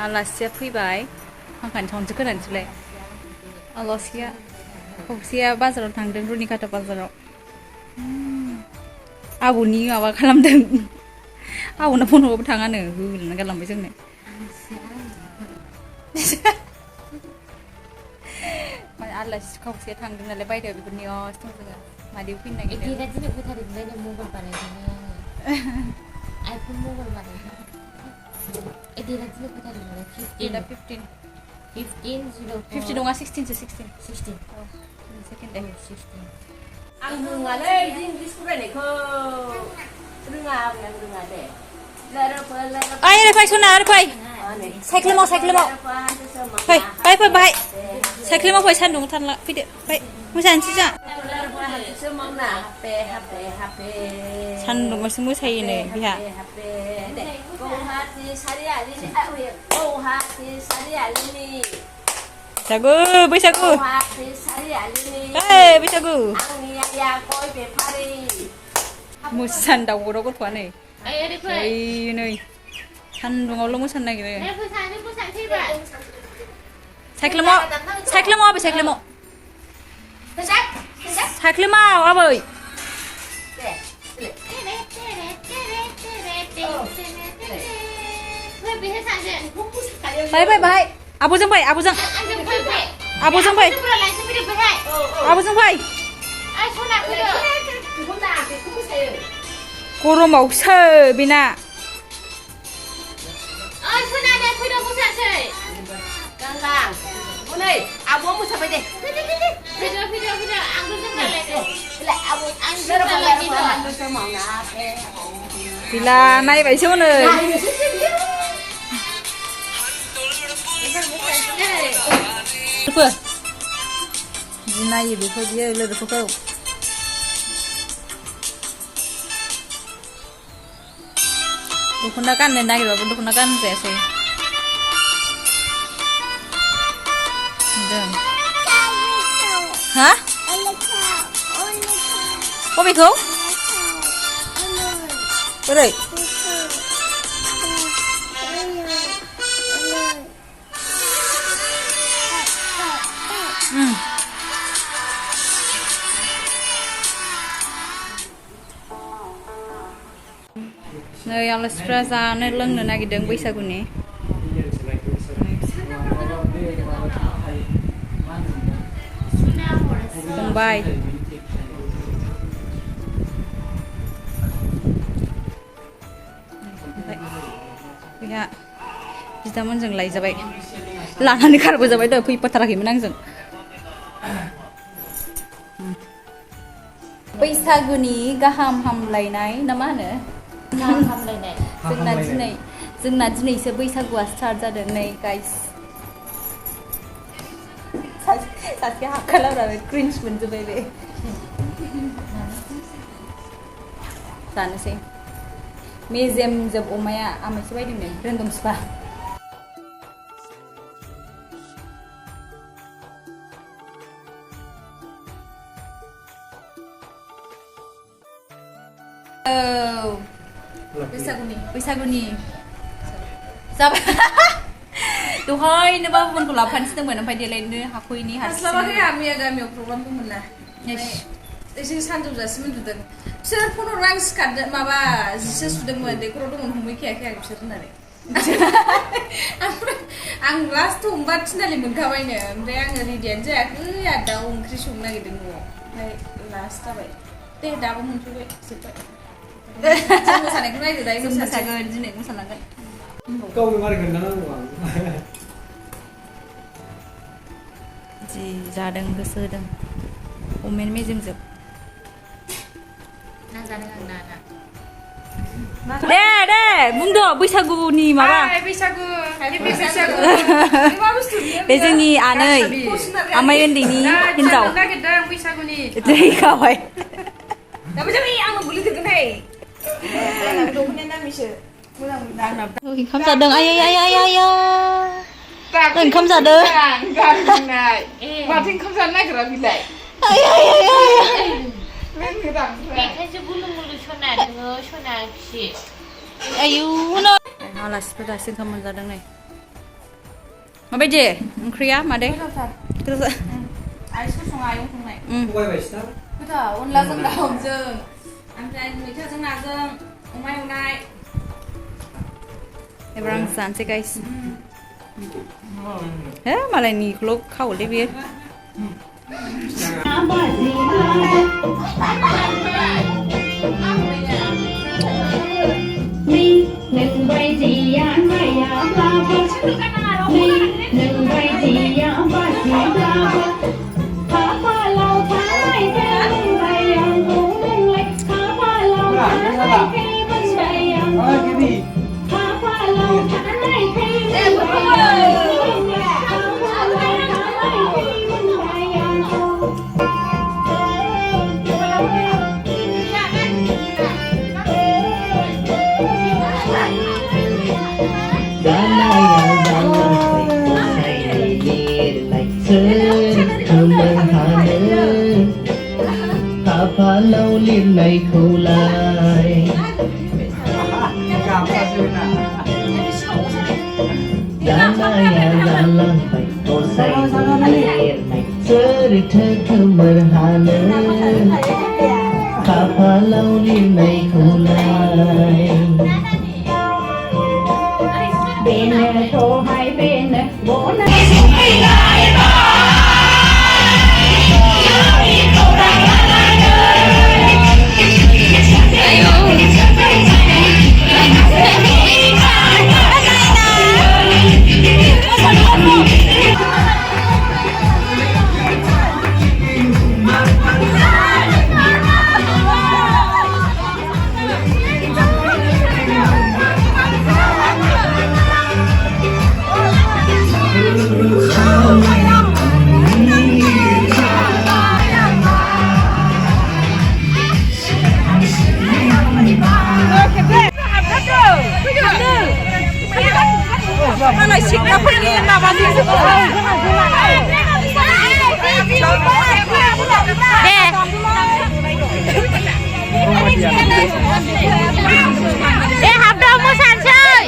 आलासिया फैबाय हांखान साउन्डसो खोनानोसैलाय आलासिया बाजाराव थांदों रुनिकाटा बाजाराव आबौनि माबा खालामदों आबौना फन हरबाबो थाङानो होलांना गालांबाय जोंनो आलासि खावसेया थांदों नालाय बायदेव बेफोरनि दं जोङो मादैबो फैनो नागिरदों दिनै फैथारदोंलाय नों मबाइल बानायदों आङो आइफन मबाइल बानायदों दिनै फैथारदोंलाय 15 नङा 16 औ सेकेन्ड दे 16 आं रोङालै इंलिस फरायनायखौ रोङा दे ओइ फै सना आरो फै साइकेलाव फै बाहाय साइकेलाव फै सान्दुं थानला फैदो फै मोसानोसै जा सान्दुंआवसो मोसायो नै बिहा बैसागु बैसागु मोसानो दावराव गथ'आ नै नै सान्दुंआवल' मोसानो नागिरो साइकेलाव आबै बाहाय आब'जों फै गरमावसो बेना आब'आ मोसाबाय दे गैला नायबायसो हनै जि नायो बेफोरबायदि लोगोफोरखौ दख'ना गाननो नागिरबाबो दख'ना गानजायासै हा बबेखौ बोरै नै आलासिफ्रा जानो लोंनो नागिरदों बैसागुनि फंबाय बेहा बिदामोनजों लायजाबाय लानानै खारबोजाबाय दा फैफाथाराखैमोन आंजों बैसागुनि गाहाम हामलायनाय ना मा होनो जोंना दिनैसो बैसागुआ स्टार्ट जादों नै गाइस सासे हाखालाब्राबो क्रिन्ज मोनजोब्बाय बे जानोसै मेजेम जोब अमाया आमायसो बायदोंनो रोंदोंसोबा बैसागुनि जाबाय दहायनो बाबुमोनखौ लाबोफानो थिनदोंमोन ओमफ्राय देलायनो हाख'यैनि हास्लाबाखै मैया गामियाव प्रग्राम दंमोन ना एसे सानजौजासिम उन्दुदों बिसोर फन हरबा आं सिखारदों माबा जिसो सुदोंमोन दैखराव दंमोन हमहैखायाखै बिसोर होननानै आं लास्ट हमबा थिनालि मोनखाबायनो ओमफ्राय आङो रेडियानो जायाखै आरो दाउ ओंख्रि संनो नागिरदों न'आव ओमफ्राय लास्ट जाबाय दे दाबो मोनफैबाय जोब्बाय मोसानायखौ नायदो दायो मोसागोन दिनै मोसानांगोन गावनो मारै खोन्थानांगौ आं जि जादों गोसो होदों अमेन मेजेमजों दे बुंद' बैसागुनि माबा बे जोंनि आनै आमाय उन्दैनि हिनजाव दै खाबाय ओंखाम जादों आया ओंखाम जादों माथो ओंखाम जानो नागिरा बिलाय आलासिफोर दासो ओंखाम मोनजादों नै माबायदि ओंख्रिया मादै गोथाव आइसखौ सङा आयं संनाय सबाय बायसिना गोथाव अनलाजों दाउजों ओमफ्राय मैथाजों नाजों अमा एवनाय एबार आं जानोसै गाइस हे मालायनिखौल' खावोलै बेयो lâu liêm này khâu lại đã mai à đã lần phải cô say liền này sơ đi thơ thơ mơ hà nơi khá phá lâu liêm này khâu lại bên này thô hai bên này bố này Malah sikap ini nama dia học đâu mua sàn chơi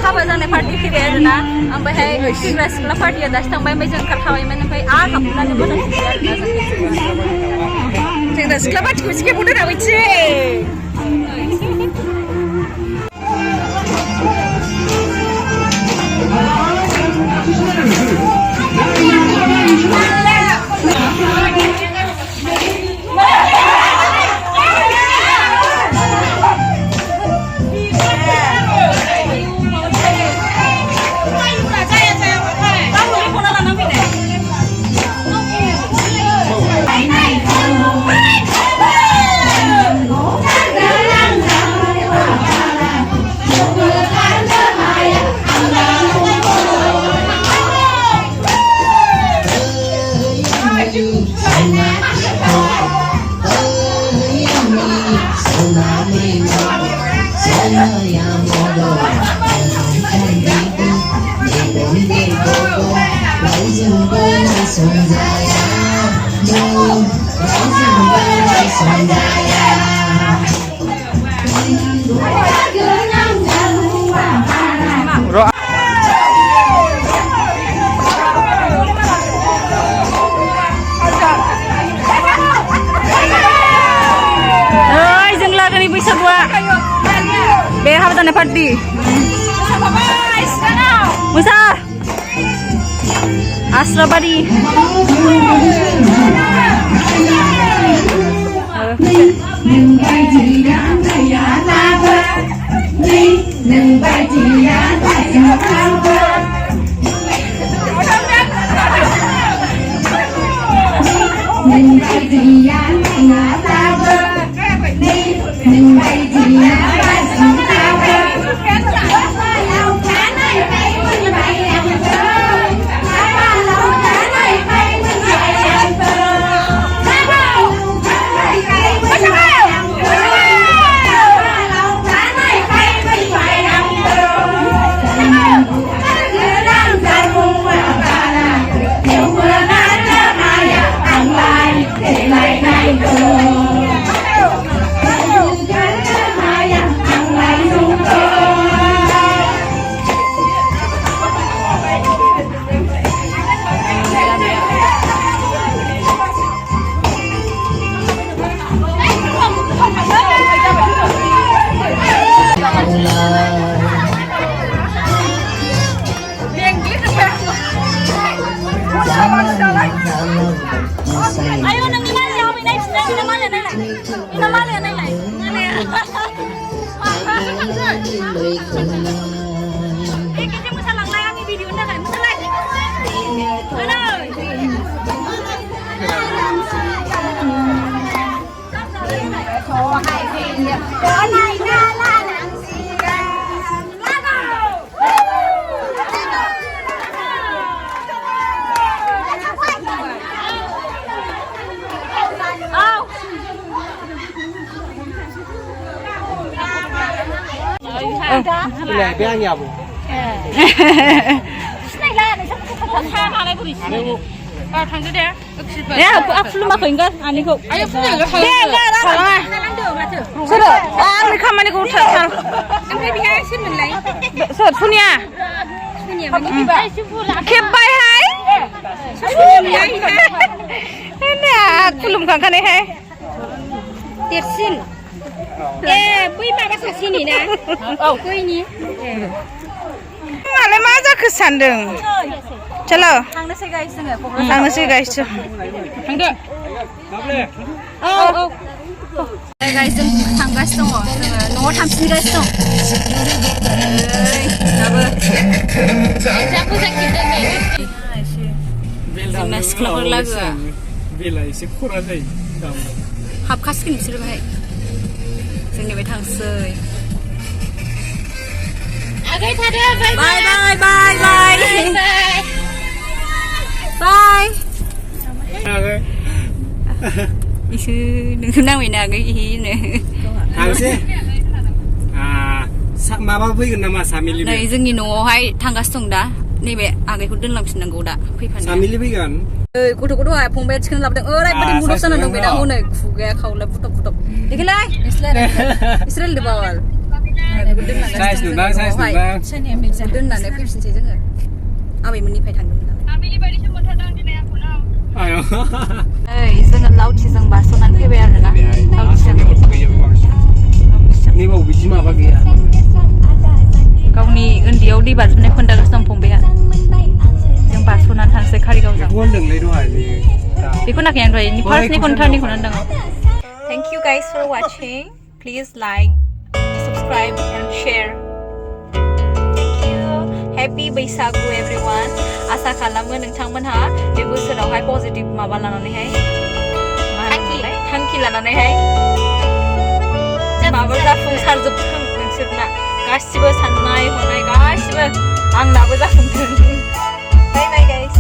Kabar jangan party kiri na, ambil hai fitness club party ada, sedang main macam kerjawai mana sampai kabulan ni mana kiri. Fitness club party mesti kita buat apa sih? Oi, jeng lagi nih bisa gua. Dinner party. Musa. Asra Badi. Ayo nang ina niya kami next na naman yan ay. Inaman yan ay. Kasi mo sa lang ang video na kan. Masalag. Ano? Lại bé nhà bố. Ya, aku lu makan kan? Ani kau. Ayo punya ke? Ya, dah. Sudah. Ani kamar ni kau tak. Ambil dia sih menlai. Sudah punya. Punya mana tiba? Kebai hai. Ini aku belum kangen ni hai. Tersin. Bui bahasa sini nah. Oh, bui ni. Malah maza kesandung. Calo. Hangnasi guys ni. Hangnasi guys tu. Hangga. Oh. Hey guys, hanggas tu. No thamsi guys tu. Apa? Siapa sakit ni? Jangan sekolah lagi. Bila isi kurang deh. Hap kasih ni sudah baik. Jangan bertang sey. Agai tada, bye Bye. Bye. Oke. Isu đừng nang mình cái gì nè. Harusnya. Mama bui nama samili. Này dưng nó hay thằng gái sông đã. Này bé cái cô đơn làm xin năng đã. Samili bui kan. Cô thục đó phong bé xin làm được. Đây bagi mulut sana dong beda hone. Fuga kau lah putok. Dikit lagi. Israel di bawah. Size nundang. Đơn là này phim xin chơi chứ người. Awi meni phải thằng đúng không? Ayo. Iseng laut iseng baso nanti biar na. Laut iseng. Ni mau biji apa dia? Kau ni endiau di baso ni pun dah kesem pun biar. Yang baso nanti hasil kari kau jang. Kau deng lagi doa ni. Ikut nak yang ni first ni kontra ni konan dang. Thank you guys for watching. Please like, subscribe and share. Happy Baisagu everyone. Asa खालामो नोंथांमोनहा बे बोसोरावहाय positive माबा लानानैहाय थांखि लानानैहाय माबा जाफुंसारजोबथों नोंसोरना गासिबो साननाय हनाय गासिबो आंनाबो जाफुंथों. Bye guys.